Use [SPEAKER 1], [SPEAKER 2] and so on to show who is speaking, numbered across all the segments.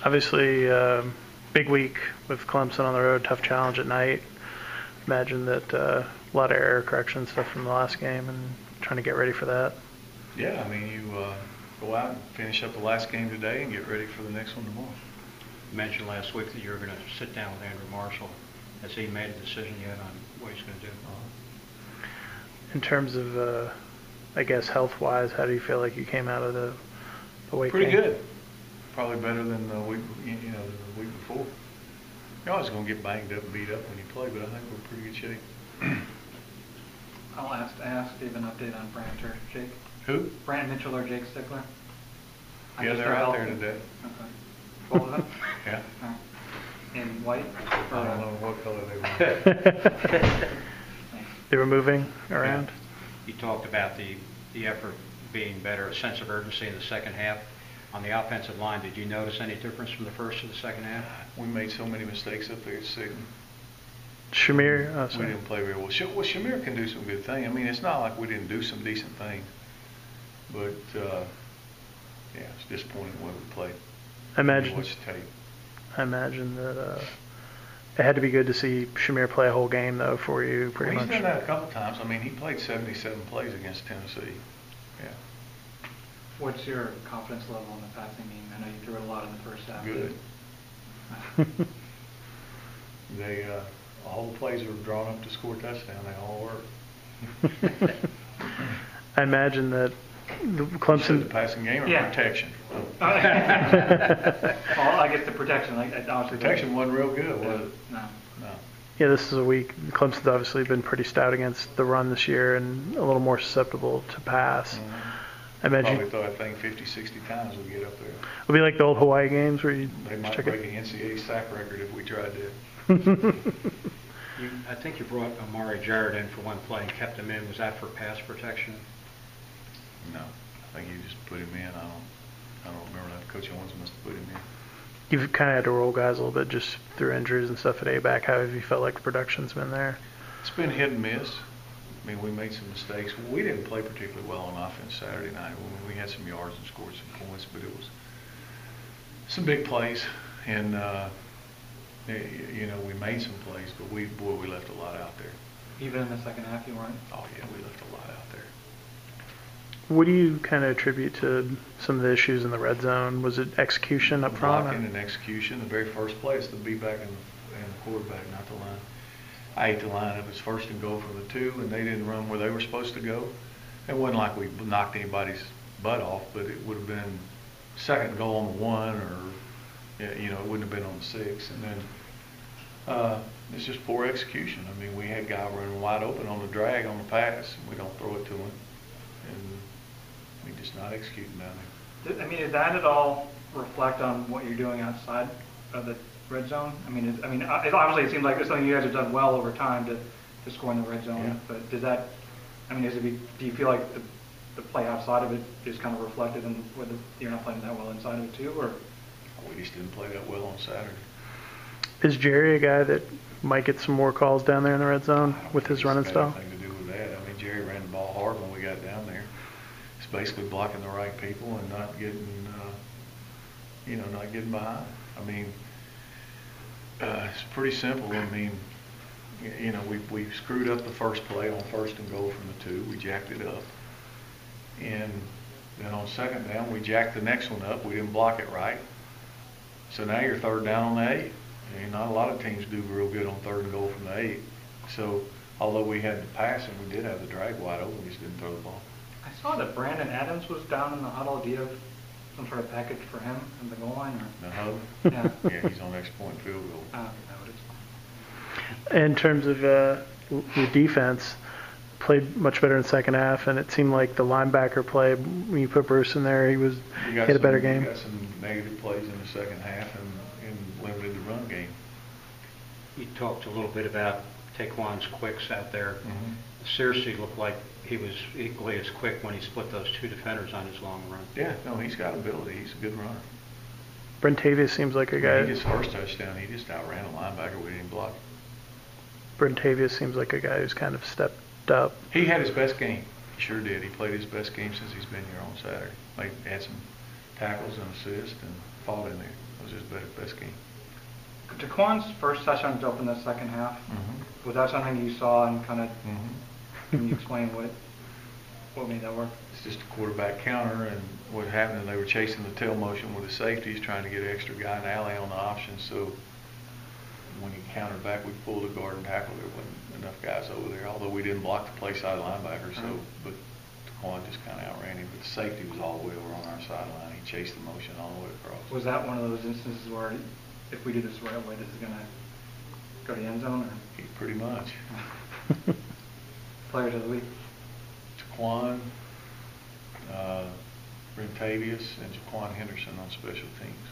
[SPEAKER 1] Obviously, big week with Clemson on the road, tough challenge at night. Imagine that a lot of error correction stuff from the last game and trying to get ready for that.
[SPEAKER 2] Yeah, I mean, you go out and finish up the last game today and get ready for the next one tomorrow.
[SPEAKER 3] You mentioned last week that you were going to sit down with Andrew Marshall. Has he made a decision yet on what he's going to do?
[SPEAKER 1] In terms of, I guess, health-wise, how do you feel like you came out of the away
[SPEAKER 2] Pretty
[SPEAKER 1] game?
[SPEAKER 2] good. Probably better than the week, the week before. You're always going to get banged up and beat up when you play, but I think we're in pretty good shape.
[SPEAKER 4] I'll ask Steve an update on Brant or Jake.
[SPEAKER 2] Who?
[SPEAKER 4] Brant Mitchell or Jake Stickler?
[SPEAKER 2] Yeah, they're out there today.
[SPEAKER 4] Okay. Both of them?
[SPEAKER 2] Yeah.
[SPEAKER 4] In white? Or,
[SPEAKER 2] I don't know what color they were.
[SPEAKER 1] They were moving around?
[SPEAKER 3] You talked about the effort being better, a sense of urgency in the second half. On the offensive line, did you notice any difference from the first to the second half?
[SPEAKER 2] We made so many mistakes up there at Sigma.
[SPEAKER 1] Shamir? Oh,
[SPEAKER 2] We
[SPEAKER 1] sorry.
[SPEAKER 2] didn't play very well. Well, Shamir can do some good things. I mean, it's not like we didn't do some decent things. But, yeah, it's disappointing the way we played.
[SPEAKER 1] I imagine that it had to be good to see Shamir play a whole game, though, for you, pretty
[SPEAKER 2] Well,
[SPEAKER 1] much.
[SPEAKER 2] he's done that a couple times. I mean, he played 77 plays against Tennessee. Yeah.
[SPEAKER 4] What's your confidence level in the passing game? I know you threw it a lot in the first half.
[SPEAKER 2] Good. They all the plays were drawn up to score a touchdown. They all work.
[SPEAKER 1] I imagine that the
[SPEAKER 2] The
[SPEAKER 1] Clemson.
[SPEAKER 2] passing game or
[SPEAKER 4] Yeah.
[SPEAKER 2] protection?
[SPEAKER 4] Well, I guess the protection. Obviously
[SPEAKER 2] Protection wasn't real good, was it?
[SPEAKER 4] No.
[SPEAKER 2] No.
[SPEAKER 1] Yeah, this is a week. Clemson's obviously been pretty stout against the run this year and a little more susceptible to pass. I imagine
[SPEAKER 2] Probably throw that thing 50, 60 times we get up there.
[SPEAKER 1] it'll be like the old Hawaii games where you
[SPEAKER 2] They might
[SPEAKER 1] check
[SPEAKER 2] break
[SPEAKER 1] it.
[SPEAKER 2] an NCAA sack record if we tried to.
[SPEAKER 3] I think you brought Amari Jarrett in for one play and kept him in. Was that for pass protection?
[SPEAKER 2] No, I think you just put him in. I don't remember that. Coach Owens must have put him in.
[SPEAKER 1] You've kind of had to roll guys a little bit just through injuries and stuff at A-back. How have you felt like the production's been there?
[SPEAKER 2] It's been hit and miss. I mean, we made some mistakes. We didn't play particularly well on offense Saturday night. We had some yards and scored some points, but it was some big plays. And, we made some plays, but we left a lot out there.
[SPEAKER 4] Even in the second half, you weren't?
[SPEAKER 2] Oh, yeah, we left a lot out there.
[SPEAKER 1] What do you kind of attribute to some of the issues in the red zone? Was it execution up front?
[SPEAKER 2] Blocking and execution. The very first play is to be back in the quarterback, not the line. I ate the lineup. It's first and goal from the 2, and they didn't run where they were supposed to go. It wasn't like we knocked anybody's butt off, but it would have been second and goal on the 1, or it wouldn't have been on the 6. And then it's just poor execution. I mean, we had guy running wide open on the drag on the pass, and we don't throw it to him, and we just not executing down there.
[SPEAKER 4] I mean, did that at all reflect on what you're doing outside of the red zone? Obviously it seems like it's something you guys have done well over time to score in the red zone.
[SPEAKER 2] Yeah.
[SPEAKER 4] But does that? I mean, do you feel like the play outside of it is kind of reflected in whether you're not playing that well inside of it too, or?
[SPEAKER 2] We just didn't play that well on Saturday.
[SPEAKER 1] Is Jerry a guy that might get some more calls down there in the red zone with his running style?
[SPEAKER 2] Nothing to do with that. I mean, Jerry ran the ball hard when we got down there. It's basically blocking the right people and not getting, not getting behind. I mean, it's pretty simple. I mean, we screwed up the first play on first and goal from the 2. We jacked it up. And then on second down, we jacked the next one up. We didn't block it right. So now you're third down on the 8. I mean, not a lot of teams do real good on third and goal from the 8. So although we had the pass and we did have the drag wide open, we just didn't throw the ball.
[SPEAKER 4] I saw that Brandon Adams was down in the huddle. Do you have some sort of package for him in the goal line? Or?
[SPEAKER 2] The hub?
[SPEAKER 4] Yeah.
[SPEAKER 2] Yeah, he's on extra point field goal.
[SPEAKER 4] No, it's
[SPEAKER 1] In terms of your defense, played much better in the second half, and it seemed like the linebacker play, when you put Bruce in there, he had a better game.
[SPEAKER 2] We got some negative plays in the second half and limited the run game.
[SPEAKER 3] You talked a little bit about Taquan's quicks out there. Searcy looked like he was equally as quick when he split those 2 defenders on his long run.
[SPEAKER 2] Yeah, no, he's got ability. He's a good runner.
[SPEAKER 1] Brentavious seems like a guy.
[SPEAKER 2] His first touchdown, he just outran a linebacker. We didn't block.
[SPEAKER 1] Brentavious seems like a guy who's kind of stepped up.
[SPEAKER 2] He had his best game. He sure did. He played his best game since he's been here on Saturday. Had some tackles and assists and fought in there. was his best game.
[SPEAKER 4] Jaquan's first touchdown to open the second half. Was that something you saw and kind of, can you explain what made that work?
[SPEAKER 2] It's just a quarterback counter, and what happened, they were chasing the tail motion with the safeties, trying to get an extra guy in the alley on the option, so when he countered back, we pulled a guard and tackle. There wasn't enough guys over there, although we didn't block the play side linebacker, so, but Taquan just kind of outran him, but the safety was all the way over on our sideline. He chased the motion all the way across.
[SPEAKER 4] Was that one of those instances where if we do this the right way, this is going to go to the end zone? Or?
[SPEAKER 2] Pretty much.
[SPEAKER 4] Players of the week?
[SPEAKER 2] Taquan, Brentavious, and Jaquan Henderson on special teams.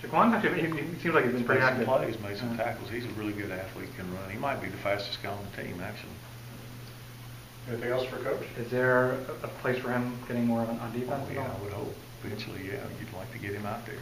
[SPEAKER 4] Jaquan, actually, he seems like he's been pretty
[SPEAKER 2] Made some
[SPEAKER 4] active.
[SPEAKER 2] plays, made some tackles. He's a really good athlete, can run. He might be the fastest guy on the team, actually.
[SPEAKER 5] Anything else for Coach?
[SPEAKER 4] Is there a place for him getting more on defense?
[SPEAKER 2] Oh, yeah, I would hope. Eventually, yeah, you'd like to get him out there.